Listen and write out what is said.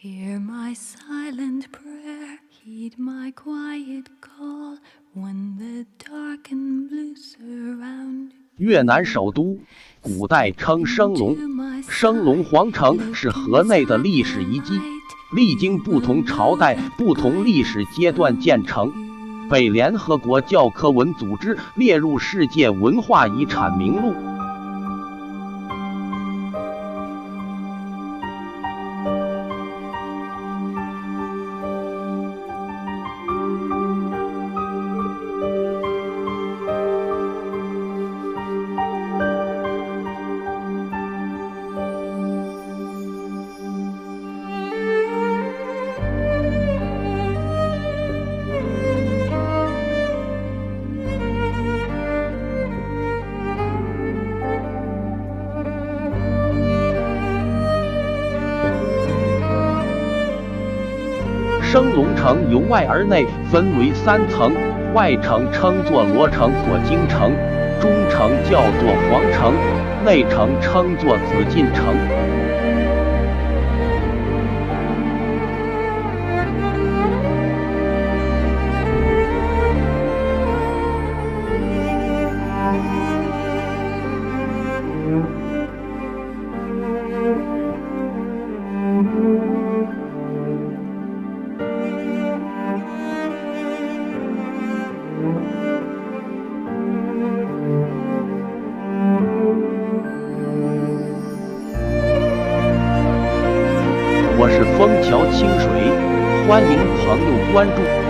Hear my silent prayer, heed my quiet call, when the dark and blue surround. 越南首都，古代称升龙，升龙皇城是河内的历史遗迹，历经不同朝代、不同历史阶段建成，被联合国教科文组织列入世界文化遗产名录。升龙城由外而内分为3层，外城称作罗城或京城，中城叫做皇城，内城称作紫禁城。我是枫桥清水，欢迎朋友关注。